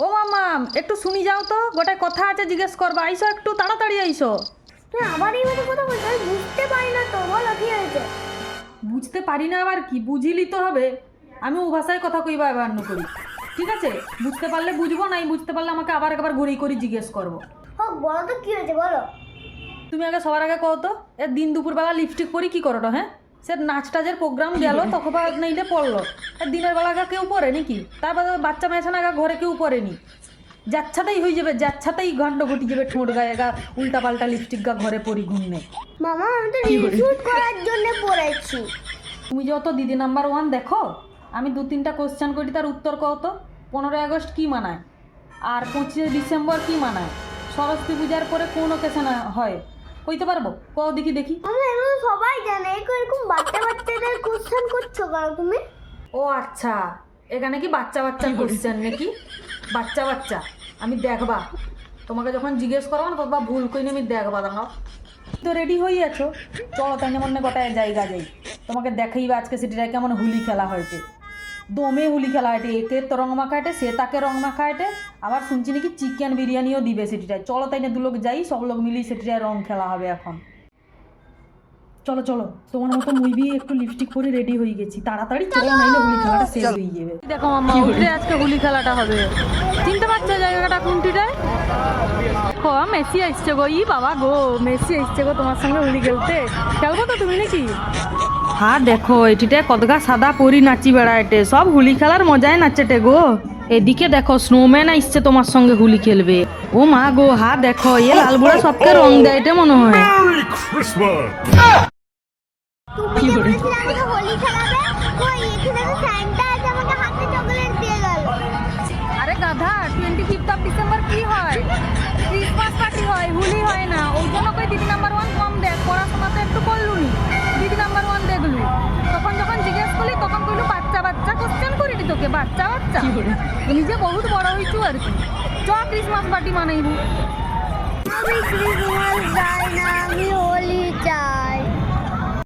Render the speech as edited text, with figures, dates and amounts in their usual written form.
ও মামা, একটু শুনি যাও তো, গোটায় কথা আছে জিজ্ঞেস করবা। আইসো, একটু তাড়াতাড়ি আইসো। তুই আবার এই মতো কথা বলছিস, আমি বুঝতে পারি না তো, বলো কি হয়েছে? বুঝতে পারি না আবার কি, বুঝিলি তো হবে। আমি ও ভাষায় কথা কইবা এবার করি, ঠিক আছে? বুঝতে পারলে বুঝবো, নাই বুঝতে পারলে আমাকে আবার একবার ঘুরেই করে জিজ্ঞেস করবো। হোক, বলো তো কি হয়েছে, বলো। তুমি আগে সবার আগে কও তো, এর দিন দুপুরবেলা লিপস্টিক পরি কি করো? হ্যাঁ, সে নাচ টাচের প্রোগ্রাম গেল তখন বা নাইলে পড়লো, আর দিনের বেলা আগে কেউ পরে নাকি? তারপর বাচ্চা মেয়েছে না, ঘরে কেউ পরেনি, যাচ্ছাতেই হয়ে যাবে, যাচ্ছাতেই ঘন্ট ঘটি যাবে, ঠোঁট গায়ে গা উল্টা পাল্টা লিপস্টিক গা ঘরে পরি ঘুমনে। মামা, আমি তো রিশুট করার জন্য পড়েছি। তুমি যত দিদি নাম্বার 1 দেখো, আমি 2-3টা কোশ্চেন করি, তার উত্তর কও তো। 15ই আগস্ট কী মানায়, আর 25শে ডিসেম্বর কী মানায়, সরস্বতী পূজার পরে কোন ওকেশন হয়, কইতে পারবো? কও দেখি দেখি। মামা, এগুলো সবাই জানে, এরকম বাচ্চা বাচ্চাদের কোশ্চেন করছো কেন তুমি? ও আচ্ছা, এখানে কি বাচ্চা বাচ্চা কোশ্চেন নাকি? বাচ্চা বাচ্চা আমি দেখবা, তোমাকে যখন জিজ্ঞেস করবো না ততবা ভুল কইনি আমি দেখবা। দাঁড়াও, তো রেডি হয়ে আছো, চলো তাই যেমন গোটায় জায়গা যাই, তোমাকে দেখাইবা আজকে সেটা কেমন হুলি খেলা হয়েছে। দমে হুলি খেলা হয়েছে, একে তো রং মাখা হেঁটে, সে তাকে রং মাখা হেঁটে, আবার শুনছি নাকি চিকেন বিরিয়ানিও দিবে সেটিটায়। চলো তাই না, দুলোক যাই, সব লোক মিলিয়ে সেটিটায় রং খেলা হবে এখন। চলো চলো, তোমার মতো মুইবি একটু লিপস্টিক পরে রেডি হয়ে গেছি, তাড়াতাড়ি চলো, নাইলে হুলি খেলাটা শেষ হয়ে যাবে। দেখো মাম্মা, উঠে আজকে হুলি খেলাটা হবে, চিনতে পারছো জায়গাটা কোনটিটায়? ও মেসি আসছে গো, ই বাবা গো, মেসি আসছে গো তোমার সঙ্গে হুলি খেলতে। খেলবো তো তুমি নাকি? হ্যাঁ দেখো, এটিতে কতগা সাদা পরি নাচি বেড়াইটে, সব হুলি খেলার মজায় নাচেটে গো। এদিকে দেখো স্নোম্যান আসছে তোমার সঙ্গে হুলি খেলবে। ও মা গো, হ্যাঁ দেখো, এ লাল বুড়া সবকে রং দেয়টে মনে হয়। Merry Christmas! তুমি যে বলেছিলে আমাকে হোলি খেলাবে, কই এখানে তো স্যান্টা আছে, আমাকে হাতে চকলেট দিয়ে গেল। আরে গাধা, 25 ডিসেম্বর কি হয়? ক্রিসমাস পার্টি হয়, হুলি হয় না। ওই জন্য কই দিদি নাম্বার 1 কম দেখ, পড়াশোনা তো একটু করলুনি, দিদি নাম্বার 1 দেখলু। তখন যখন জিজ্ঞেস করলি তখন কইলু বাচ্চা বাচ্চা কোশ্চেন করিনি তোকে, বাচ্চা বাচ্চা। নিজে বহুত বড় হইছু আর কি। চ ক্রিসমাস পার্টি মানাইবু। আমি ক্রিসমাস চাই না, আমি হোলি চাই।